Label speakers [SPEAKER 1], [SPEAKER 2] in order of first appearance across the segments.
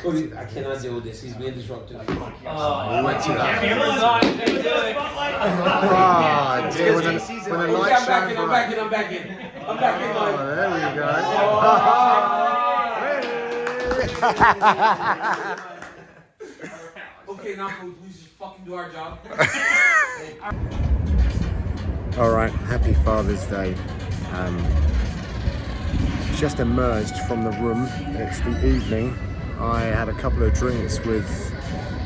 [SPEAKER 1] I cannot deal with this. He's being disruptive.
[SPEAKER 2] Oh, dear. When the lights shine bright.
[SPEAKER 1] I'm back in.
[SPEAKER 2] Oh, there we go.
[SPEAKER 1] Okay, now can we please just fucking do our job?
[SPEAKER 2] All right, happy Father's Day. Just emerged from the room. It's the evening. I had a couple of drinks with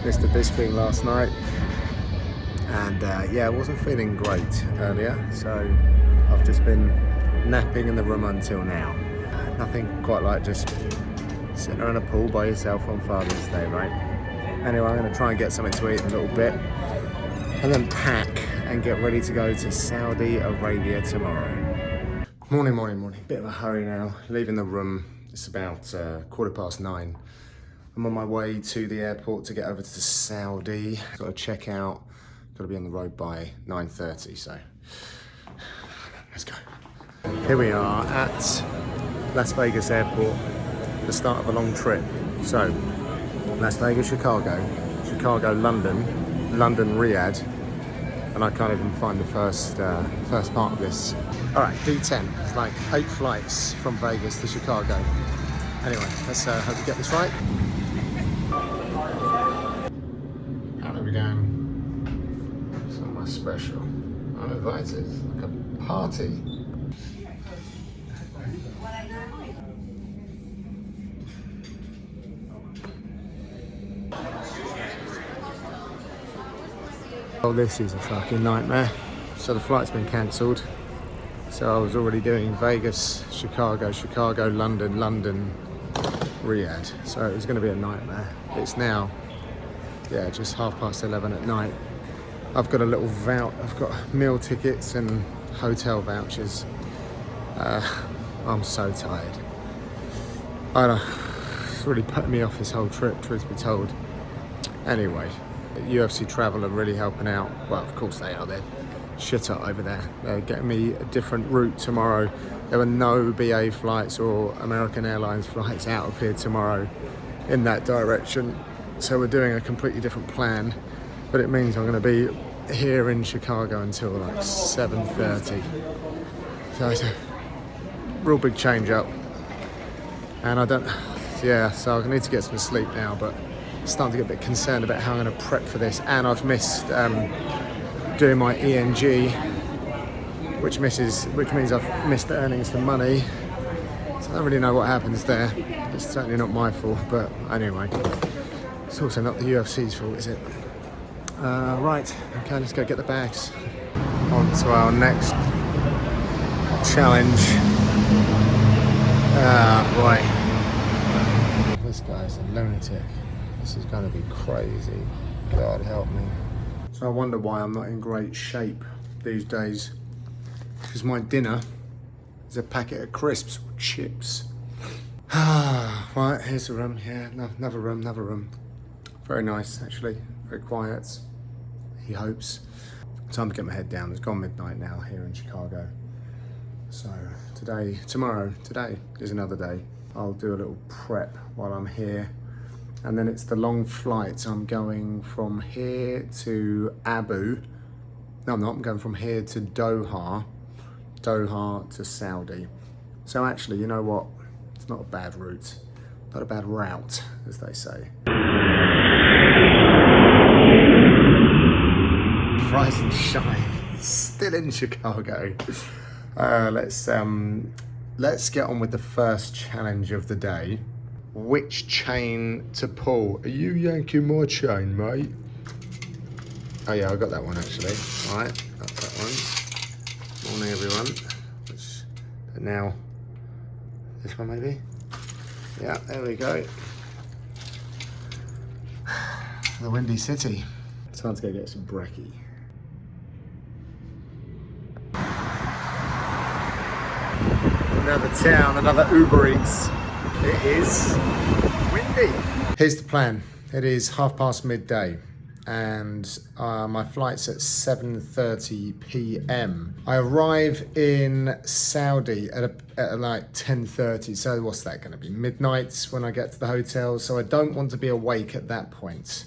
[SPEAKER 2] Mr. Bisping last night, and yeah, I wasn't feeling great earlier, so I've just been napping in the room until now. Nothing quite like just sitting around a pool by yourself on Father's Day, right? Anyway, I'm going to try and get something to eat in a little bit, and then pack and get ready to go to Saudi Arabia tomorrow. Morning. Bit of a hurry now. Leaving the room. It's about 9:15. I'm on my way to the airport to get over to Saudi. Got to check out. Got to be on the road by 9:30. So let's go. Here we are at Las Vegas Airport. The start of a long trip. So Las Vegas, Chicago, London, Riyadh. And I can't even find the first part of this. All right, D10. It's like 8 flights from Vegas to Chicago. Anyway, let's hope we get this right. How are we going? Somewhere special. I'm invited. Like a party. Oh, this is a fucking nightmare. So the flight's been cancelled. So I was already doing Vegas, Chicago, London, Riyadh. So it was going to be a nightmare. It's now, yeah, just 11:30 at night. I've got a little I've got meal tickets and hotel vouchers. I'm so tired. I don't know. It's really putting me off this whole trip, truth be told. Anyway. UFC Travel are really helping out. Well, of course they are. They're shit up over there. They're getting me a different route tomorrow. There are no BA flights or American Airlines flights out of here tomorrow in that direction. So we're doing a completely different plan. But it means I'm going to be here in Chicago until like 7:30. So it's a real big change up. And so I need to get some sleep now, but starting to get a bit concerned about how I'm going to prep for this, and I've missed doing my ENG, which means I've missed earning some money. So I don't really know what happens there. It's certainly not my fault, but anyway, it's also not the UFC's fault, is it? Right, okay, let's go get the bags. On to our next challenge. Right. This guy's a lunatic. This is going to be crazy. God help me. So I wonder why I'm not in great shape these days. Because my dinner is a packet of crisps or chips. Right, here's the room. Yeah, another room. Very nice, actually. Very quiet. He hopes. Time to get my head down. It's gone midnight now here in Chicago. So today is another day. I'll do a little prep while I'm here. And then it's the long flight. I'm going from here to Abu. No, I'm not. I'm going from here to Doha to Saudi. So actually, you know what? It's not a bad route. Not a bad route, as they say. Rise and shine. Still in Chicago. Let's get on with the first challenge of the day. Which chain to pull? Are you yanking my chain, mate? Oh yeah, I got that one actually. All right, got that one. Morning, everyone. But now, this one maybe? Yeah, there we go. The Windy City. Time to go get some brekkie. Another town, another Uber Eats. It is windy. Here's the plan. It is midday. and my flight's at 7:30 p.m. I arrive in Saudi at like 10:30, so what's that going to be? Midnight when I get to the hotel, so I don't want to be awake at that point.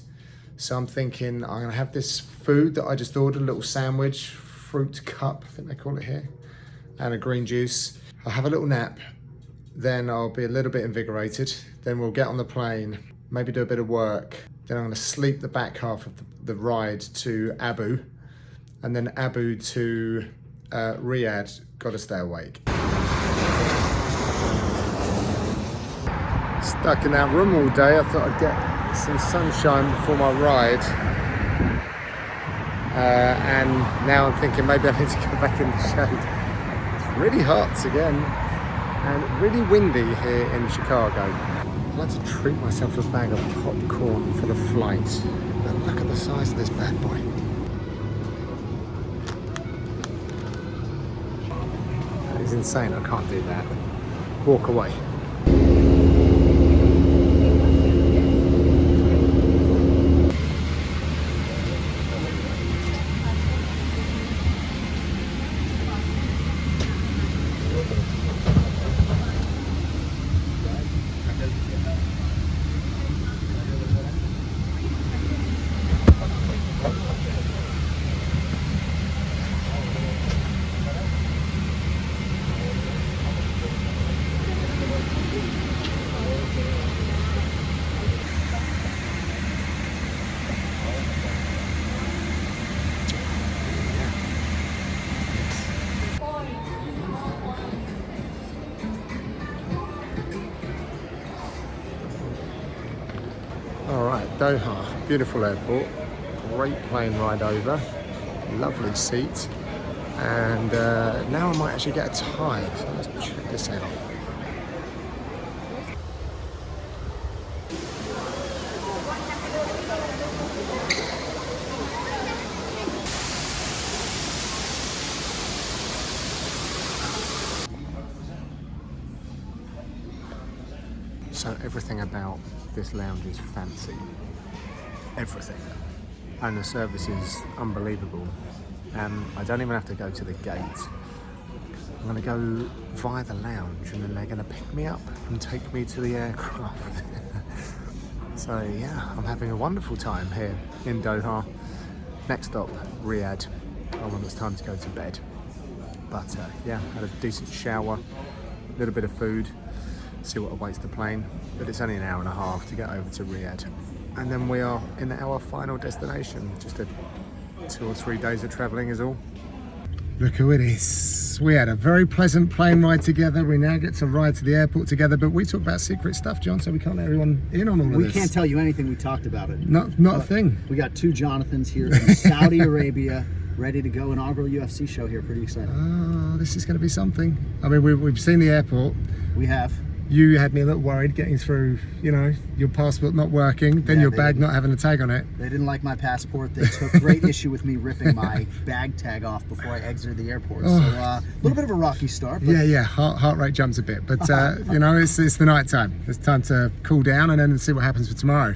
[SPEAKER 2] So I'm thinking I'm going to have this food that I just ordered, a little sandwich, fruit cup, I think they call it here, and a green juice. I'll have a little nap, then I'll be a little bit invigorated, then we'll get on the plane, maybe do a bit of work, then I'm going to sleep the back half of the ride to Abu, and then Abu to Riyadh. Got to stay awake. Stuck in that room all day. I thought I'd get some sunshine before my ride, and now I'm thinking maybe I need to go back in the shade. It's really hot again and really windy here in Chicago. I'd like to treat myself to a bag of popcorn for the flight, but look at the size of this bad boy. That is insane. I can't do that. Walk away. Alright, Doha, beautiful airport, great plane ride over, lovely seat, and now I might actually get a Thai, so let's check this out. So everything about this lounge is fancy. Everything. And the service is unbelievable. I don't even have to go to the gate. I'm going to go via the lounge and then they're going to pick me up and take me to the aircraft. So yeah, I'm having a wonderful time here in Doha. Next stop, Riyadh. When it's time to go to bed. But yeah, had a decent shower, a little bit of food. See what awaits the plane, but it's only an hour and a half to get over to Riyadh, and then we are in our final destination. Just 2 or 3 days of travelling is all. Look who it is. We had a very pleasant plane ride together. We now get to ride to the airport together, but we talk about secret stuff, John, so we can't let everyone in on all of this.
[SPEAKER 3] We can't tell you anything. We talked about it.
[SPEAKER 2] Not a thing.
[SPEAKER 3] We got 2 Jonathans here from Saudi Arabia, ready to go. Inaugural UFC show here. Pretty excited.
[SPEAKER 2] Oh, this is going to be something. I mean, we've seen the airport.
[SPEAKER 3] We have.
[SPEAKER 2] You had me a little worried getting through, you know, your passport not working, then your bag not having a tag on it.
[SPEAKER 3] They didn't like my passport. They took great issue with me ripping my bag tag off before I exited the airport. So a little bit of a rocky start. But
[SPEAKER 2] yeah, heart rate jumps a bit. But, you know, it's the night time. It's time to cool down and then see what happens for tomorrow.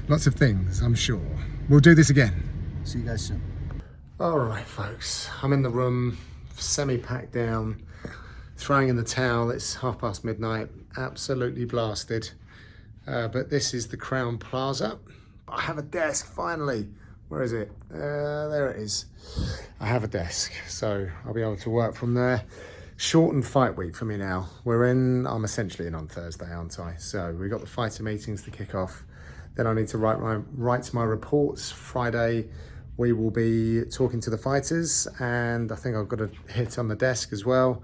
[SPEAKER 2] Lots of things, I'm sure. We'll do this again.
[SPEAKER 3] See you guys soon.
[SPEAKER 2] All right, folks. I'm in the room, semi-packed down. Throwing in the towel. It's midnight, absolutely blasted. But this is the Crown Plaza. I have a desk finally. Where is it? There it is. I have a desk, so I'll be able to work from there. Shortened fight week for me now. I'm essentially in on Thursday, aren't I? So we've got the fighter meetings to kick off. Then I need to write my reports. Friday we will be talking to the fighters, and I think I've got a hit on the desk as well,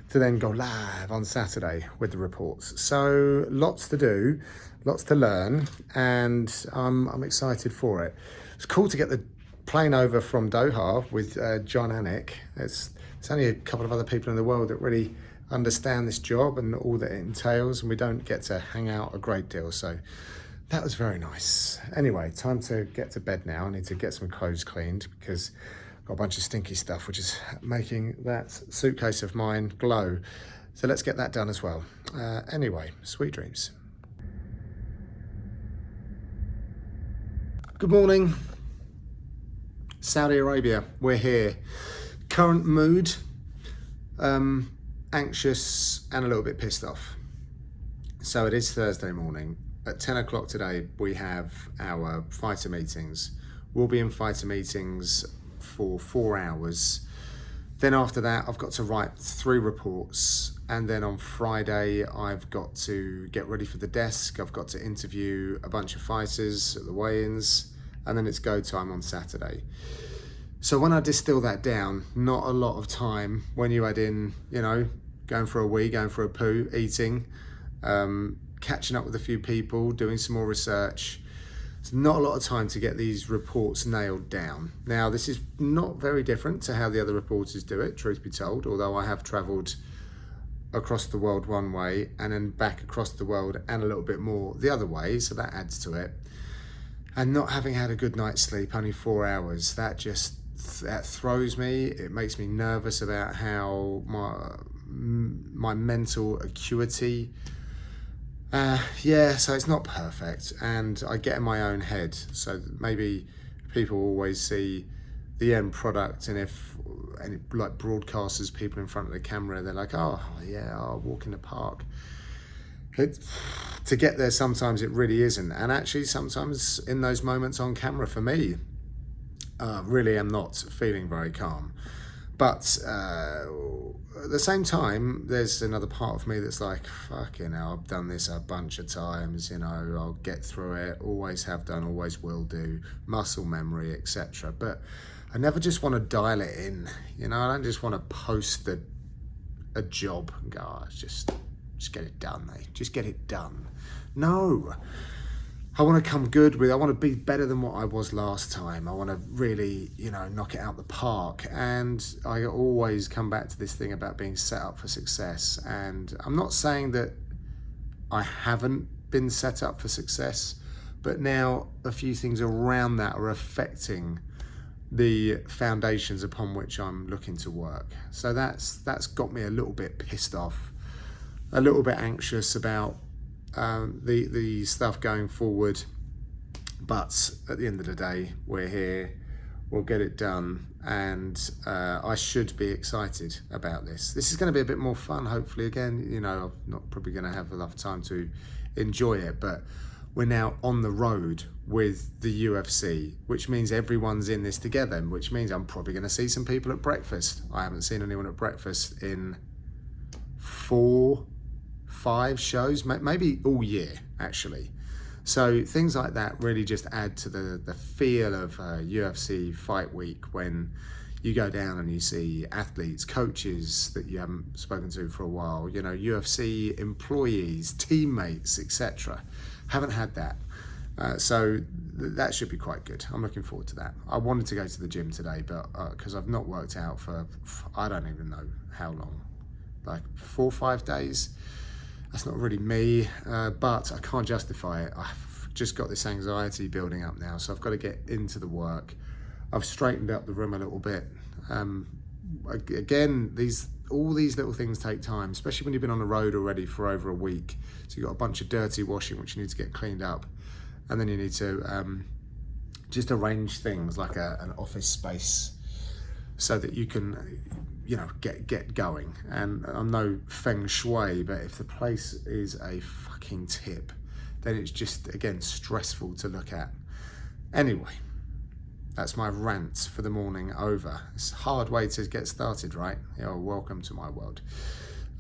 [SPEAKER 2] to then go live on Saturday with the reports. So lots to do, lots to learn, and I'm excited for it. It's cool to get the plane over from Doha with John Anik. It's only a couple of other people in the world that really understand this job and all that it entails, and we don't get to hang out a great deal. So that was very nice. Anyway, time to get to bed now. I need to get some clothes cleaned because got a bunch of stinky stuff, which is making that suitcase of mine glow. So let's get that done as well. Anyway, sweet dreams. Good morning. Saudi Arabia, we're here. Current mood, anxious and a little bit pissed off. So it is Thursday morning. At 10 o'clock today, we have our fighter meetings. We'll be in fighter meetings for 4 hours. Then after that, I've got to write 3 reports. And then on Friday, I've got to get ready for the desk. I've got to interview a bunch of fighters at the weigh-ins. And then it's go time on Saturday. So when I distill that down, not a lot of time when you add in, you know, going for a wee, going for a poo, eating, catching up with a few people, doing some more research. It's not a lot of time to get these reports nailed down. Now, this is not very different to how the other reporters do it, truth be told, although I have travelled across the world one way and then back across the world and a little bit more the other way, so that adds to it. And not having had a good night's sleep, only 4 hours, that throws me. It makes me nervous about how my mental acuity. So it's not perfect, and I get in my own head. So maybe people always see the end product, and if any like broadcasters, people in front of the camera, they're like, oh yeah, I'll walk in the park. To get there, sometimes it really isn't, and actually sometimes in those moments on camera, for me, really am not feeling very calm. But at the same time, there's another part of me that's like, fucking hell, I've done this a bunch of times, you know, I'll get through it, always have done, always will do, muscle memory, etc. But I never just want to dial it in, you know, I don't just want to post a job and go, oh, just get it done, mate, just get it done. No. I want to come good with, I want to be better than what I was last time. I want to really, you know, knock it out the park. And I always come back to this thing about being set up for success. And I'm not saying that I haven't been set up for success, but now a few things around that are affecting the foundations upon which I'm looking to work. So that's got me a little bit pissed off, a little bit anxious about the stuff going forward, but at the end of the day, we're here, we'll get it done, and I should be excited about this. This is going to be a bit more fun, hopefully. Again, you know, I'm not probably going to have enough time to enjoy it, but we're now on the road with the UFC, which means everyone's in this together, which means I'm probably going to see some people at breakfast. I haven't seen anyone at breakfast in 4-5 shows, maybe all year actually. So things like that really just add to the feel of UFC fight week, when you go down and you see athletes, coaches that you haven't spoken to for a while, you know, UFC employees, teammates, etc. Haven't had that. So that should be quite good. I'm looking forward to that. I wanted to go to the gym today, but because I've not worked out for I don't even know how long, like 4 or 5 days. That's not really me, but I can't justify it. I've just got this anxiety building up now, so I've got to get into the work. I've straightened up the room a little bit. Again, all these little things take time, especially when you've been on the road already for over a week. So you've got a bunch of dirty washing which you need to get cleaned up, and then you need to just arrange things like an office space so that you can, you know, get going. And I'm no feng shui, but if the place is a fucking tip, then it's just, again, stressful to look at. Anyway, that's my rant for the morning over. It's a hard way to get started, right? Yeah, well, welcome to my world.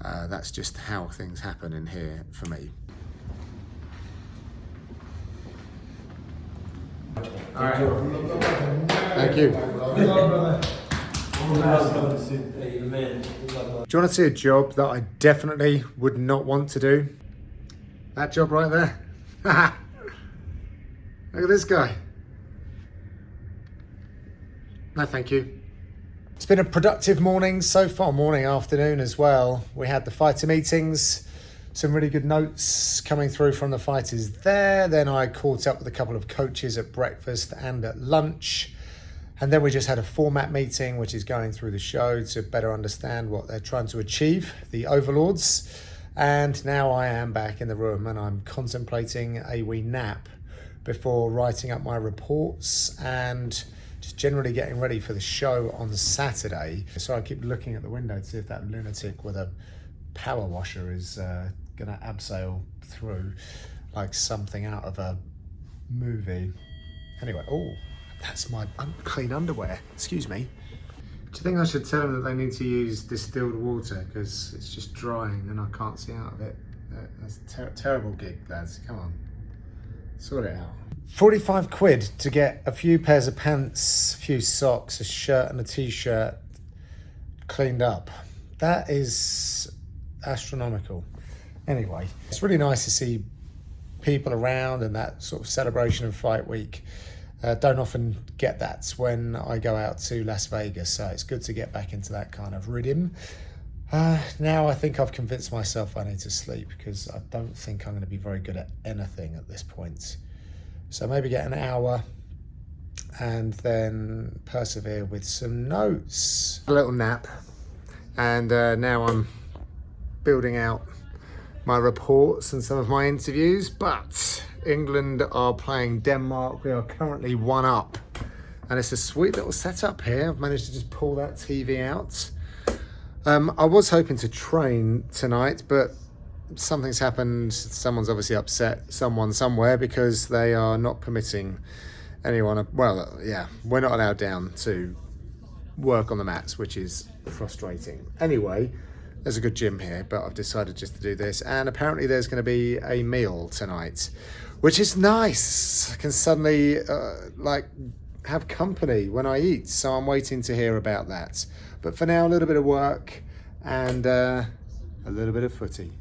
[SPEAKER 2] That's just how things happen in here for me. All right. Thank you. Do you want to see a job that I definitely would not want to do? That job right there. Look at this guy. No, thank you. It's been a productive morning so far, morning, afternoon as well. We had the fighter meetings, some really good notes coming through from the fighters there. Then I caught up with a couple of coaches at breakfast and at lunch. And then we just had a format meeting, which is going through the show to better understand what they're trying to achieve, the overlords. And now I am back in the room and I'm contemplating a wee nap before writing up my reports and just generally getting ready for the show on Saturday. So I keep looking at the window to see if that lunatic with a power washer is gonna abseil through like something out of a movie. Anyway, oh, that's my unclean underwear. Excuse me. Do you think I should tell them that they need to use distilled water because it's just drying and I can't see out of it? That's a terrible gig, lads. Come on, sort it out. 45 quid to get a few pairs of pants, a few socks, a shirt and a t-shirt cleaned up. That is astronomical. Anyway, it's really nice to see people around and that sort of celebration of Fight Week. Don't often get that when I go out to Las Vegas, so it's good to get back into that kind of rhythm. Now I think I've convinced myself I need to sleep because I don't think I'm going to be very good at anything at this point. So maybe get an hour and then persevere with some notes. A little nap, and now I'm building out my reports and some of my interviews, but England are playing Denmark. We are currently 1-up, and it's a sweet little setup here. I've managed to just pull that TV out. I was hoping to train tonight, but something's happened. Someone's obviously upset someone somewhere because they are not permitting anyone, well, yeah, we're not allowed down to work on the mats, which is frustrating. Anyway, there's a good gym here, but I've decided just to do this, and apparently there's going to be a meal tonight, which is nice. I can suddenly like have company when I eat, so I'm waiting to hear about that. But for now, a little bit of work and a little bit of footy.